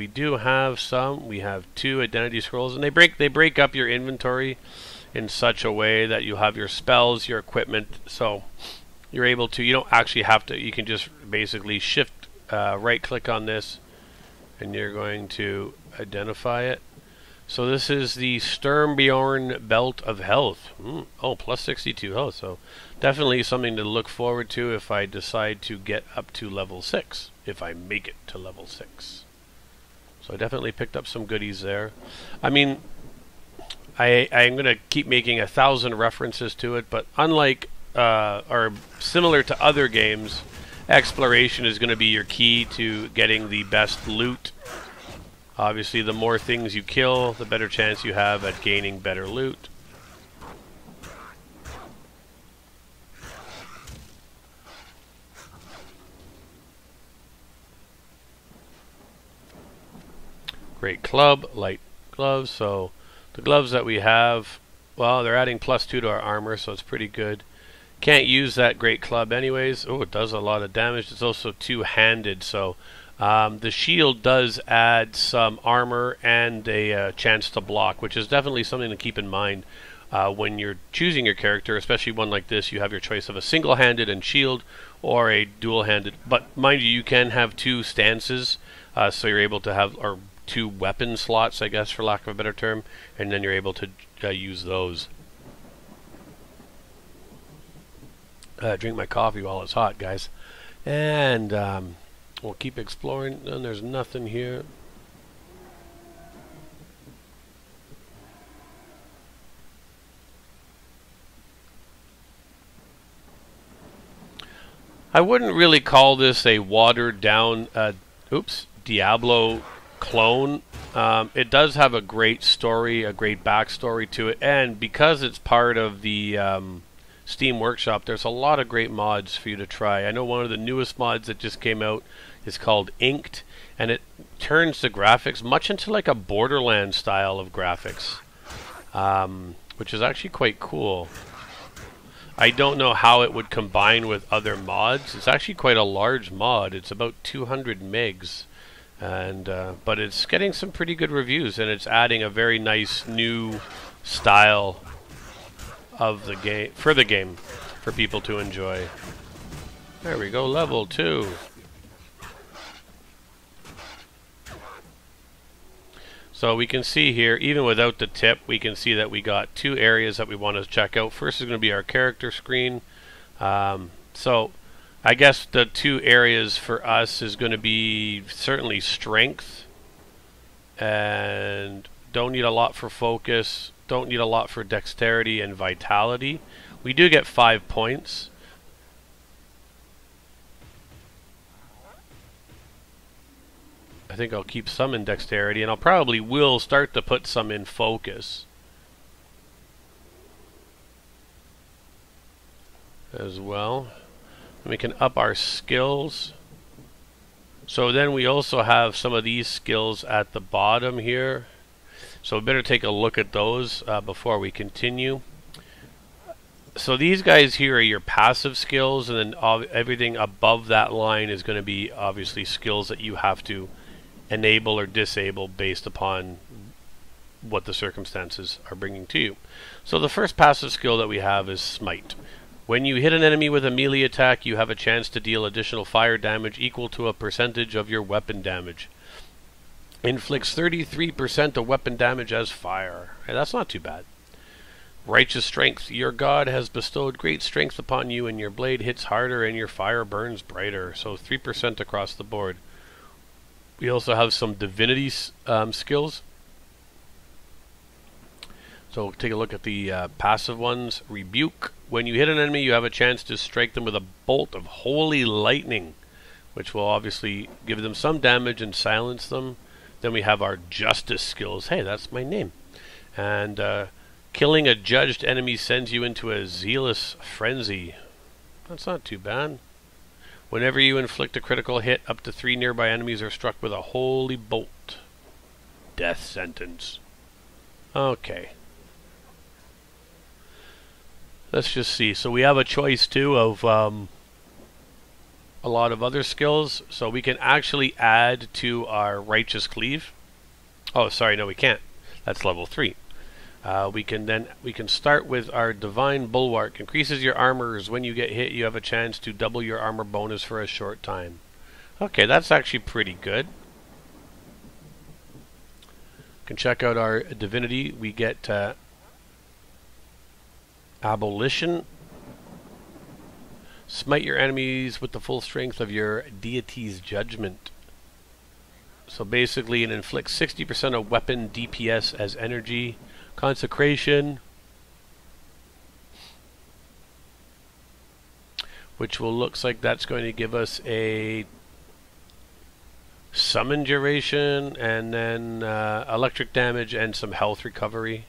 we do have some. We have 2 identity scrolls, and they break up your inventory in such a way that you have your spells, your equipment, so you're able to, you don't actually have to, you can just basically shift, right click on this, and you're going to identify it. So this is the Sturmbjorn Belt of Health. Oh, plus 62 health, so definitely something to look forward to if I decide to get up to level 6, if I make it to level 6. So I definitely picked up some goodies there. I mean, I'm going to keep making 1,000 references to it, but unlike, or similar to other games, exploration is going to be your key to getting the best loot. Obviously, the more things you kill, the better chance you have at gaining better loot. Great club, light gloves, so the gloves that we have, well, they're adding +2 to our armor, so it's pretty good. Can't use that great club anyways. Oh, it does a lot of damage. It's also 2-handed, so the shield does add some armor and a chance to block, which is definitely something to keep in mind when you're choosing your character, especially one like this. You have your choice of a single-handed and shield or a dual-handed. But mind you, you can have 2 stances, so you're able to have, or 2 weapon slots, I guess, for lack of a better term, and then you're able to use those. Drink my coffee while it's hot, guys. And we'll keep exploring. And there's nothing here. I wouldn't really call this a watered down Diablo clone. It does have a great story, a great backstory to it, and because it's part of the Steam Workshop, there's a lot of great mods for you to try. I know one of the newest mods that just came out is called Inked, and it turns the graphics much into like a Borderlands style of graphics, which is actually quite cool. I don't know how it would combine with other mods. It's actually quite a large mod. It's about 200 megs. And but it's getting some pretty good reviews, and it's adding a very nice new style of the game for people to enjoy. There we go, level 2. So we can see here, even without the tip, we can see that we got 2 areas that we want to check out. First is going to be our character screen. So I guess the 2 areas for us is going to be certainly strength, and don't need a lot for focus, don't need a lot for dexterity and vitality. We do get 5 points. I think I'll keep some in dexterity, and I'll probably will start to put some in focus as well. We can up our skills. So then we also have some of these skills at the bottom here. So we better take a look at those before we continue. So these guys here are your passive skills, and then everything above that line is going to be obviously skills that you have to enable or disable based upon what the circumstances are bringing to you. So the first passive skill that we have is Smite. When you hit an enemy with a melee attack, you have a chance to deal additional fire damage equal to a percentage of your weapon damage. Inflicts 33% of weapon damage as fire. Hey, that's not too bad. Righteous Strength. Your god has bestowed great strength upon you, and your blade hits harder and your fire burns brighter. So 3% across the board. We also have some divinity skills. So take a look at the passive ones. Rebuke. When you hit an enemy, you have a chance to strike them with a bolt of holy lightning, which will obviously give them some damage and silence them. Then we have our justice skills. Hey, that's my name. And killing a judged enemy sends you into a zealous frenzy. That's not too bad. Whenever you inflict a critical hit, up to 3 nearby enemies are struck with a holy bolt. Death sentence. Okay. Let's just see. So we have a choice too of a lot of other skills, so we can actually add to our Righteous Cleave. Oh, sorry, no, we can't. That's level 3. We can start with our Divine Bulwark. Increases your armors. When you get hit, you have a chance to double your armor bonus for a short time. Okay, that's actually pretty good. Can check out our divinity. We get Abolition. Smite your enemies with the full strength of your deity's judgment. So basically it inflicts 60% of weapon DPS as energy. Consecration, which looks like that's going to give us a summon duration, and then electric damage and some health recovery.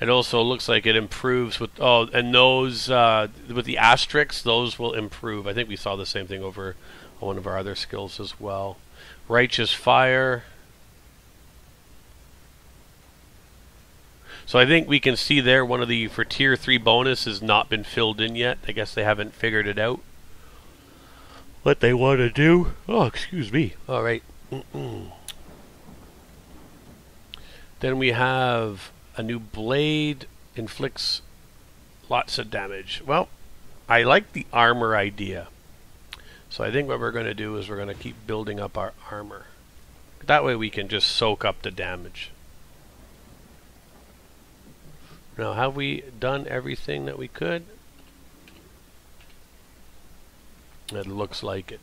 It also looks like it improves with and those with the asterisks, those will improve. I think we saw the same thing over on one of our other skills as well. Righteous Fire. So I think we can see there one of the for tier 3 bonus has not been filled in yet. I guess they haven't figured it out what they want to do. Oh, excuse me. All right. Then we have a new blade, inflicts lots of damage. Well, I like the armor idea. So I think what we're going to do is we're going to keep building up our armor. That way we can just soak up the damage. Now, have we done everything that we could? It looks like it.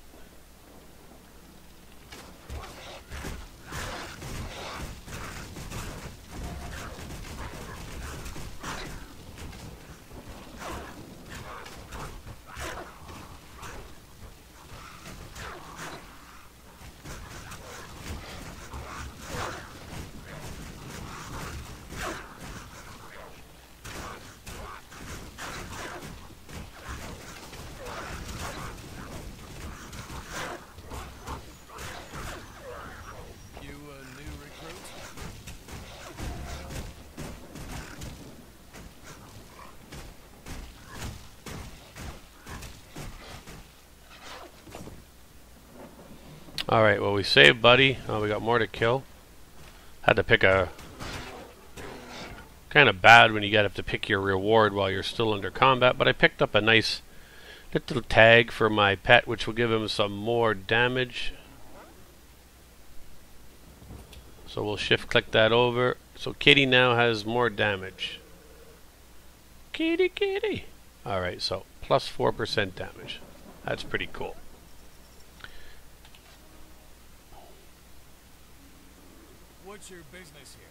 Alright, well we saved buddy. Oh, we got more to kill. Had to pick a... Kind of bad when you have to pick your reward while you're still under combat, but I picked up a nice little tag for my pet, which will give him some more damage. So we'll shift click that over. So Kitty now has more damage. Kitty, kitty! Alright, so plus 4% damage. That's pretty cool. What's your business here?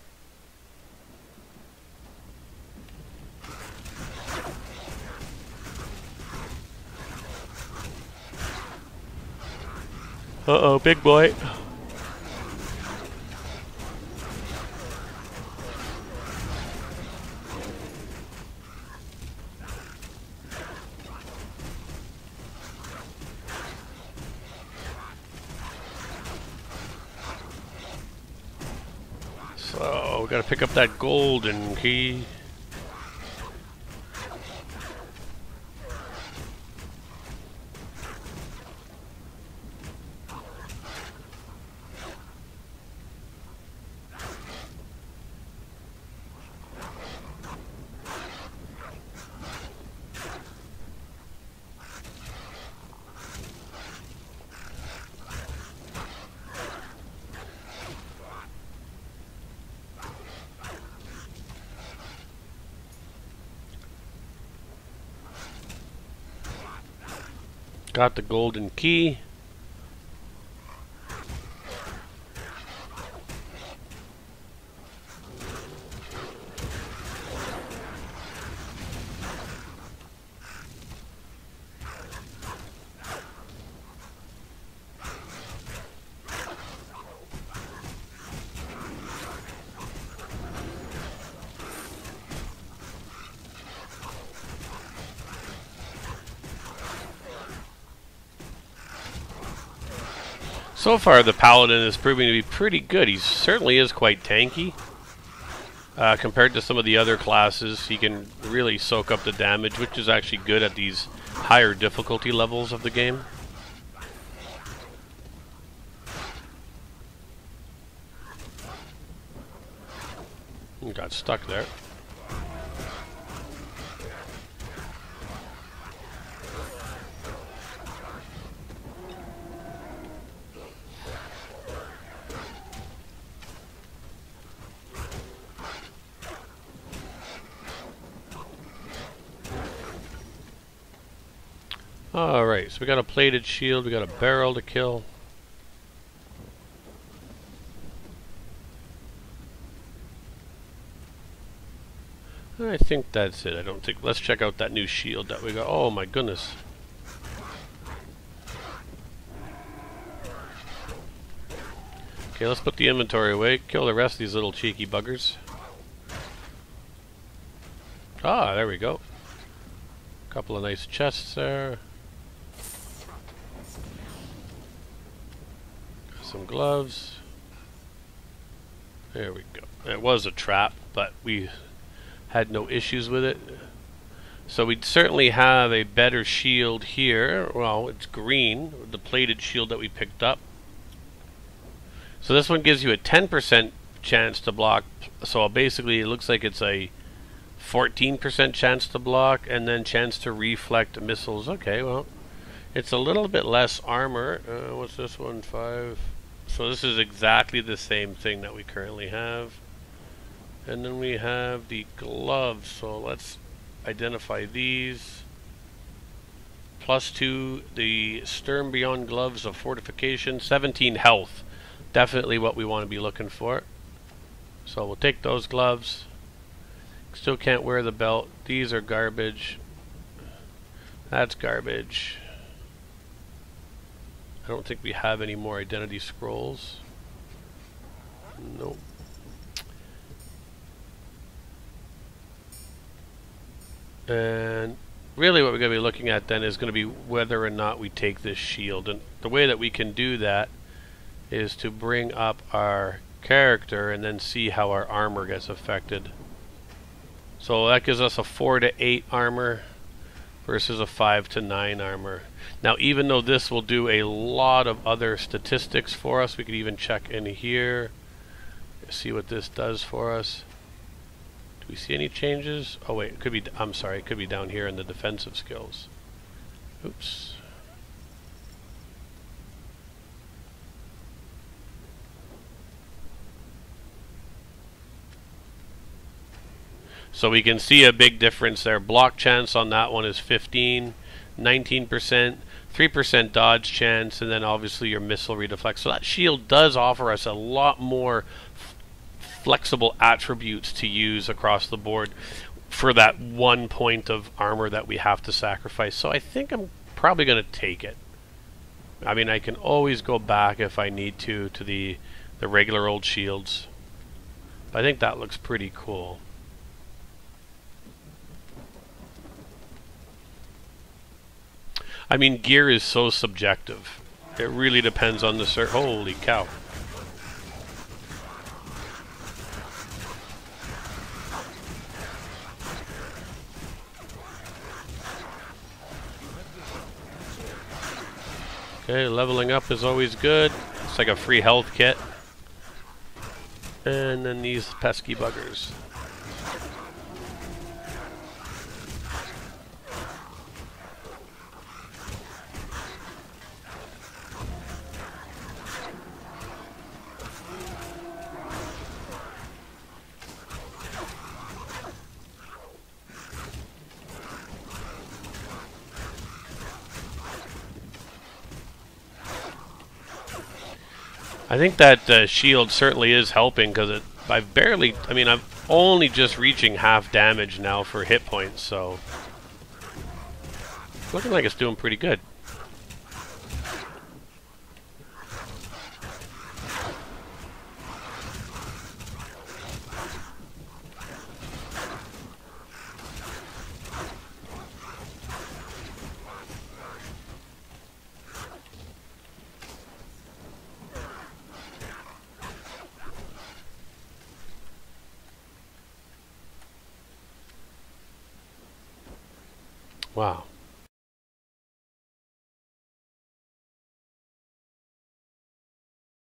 Uh-oh, big boy. So, we gotta pick up that golden key. Got the golden key. So far, the Paladin is proving to be pretty good. He certainly is quite tanky. Compared to some of the other classes, he can really soak up the damage, which is actually good at these higher difficulty levels of the game. Got stuck there. Alright, so we got a plated shield, we got a barrel to kill. I think that's it. I don't think... Let's check out that new shield that we got. Oh my goodness. Okay, let's put the inventory away. Kill the rest of these little cheeky buggers. Ah, there we go. Couple of nice chests there. Some gloves. There we go. It was a trap, but we had no issues with it. So we'd certainly have a better shield here. Well, it's green, the plated shield that we picked up. So this one gives you a 10% chance to block. So basically it looks like it's a 14% chance to block and then chance to reflect missiles. Okay, well, it's a little bit less armor. What's this one? 5. So this is exactly the same thing that we currently have. And then we have the gloves. So let's identify these. +2, the Stern Beyond gloves of fortification. 17 health. Definitely what we want to be looking for. So we'll take those gloves. Still can't wear the belt. These are garbage. That's garbage. I don't think we have any more identity scrolls. Nope. And really what we're going to be looking at then is going to be whether or not we take this shield. And the way that we can do that is to bring up our character and then see how our armor gets affected. So that gives us a 4 to 8 armor versus a 5 to 9 armor. Now even though this will do a lot of other statistics for us, we could even check in here, see what this does for us. Do we see any changes? Oh wait, it could be, I'm sorry, it could be down here in the defensive skills. Oops. So we can see a big difference there. Block chance on that one is 15, 19%, 3% dodge chance, and then obviously your missile redeflect. So that shield does offer us a lot more flexible attributes to use across the board for that 1 point of armor that we have to sacrifice. So I think I'm probably going to take it. I mean, I can always go back if I need to the regular old shields. But I think that looks pretty cool. I mean, gear is so subjective. It really depends on the holy cow. Okay, leveling up is always good. It's like a free health kit. And then these pesky buggers. I think that shield certainly is helping because I've barely, I mean, I'm only just reaching half damage now for hit points, so it's looking like it's doing pretty good. Wow.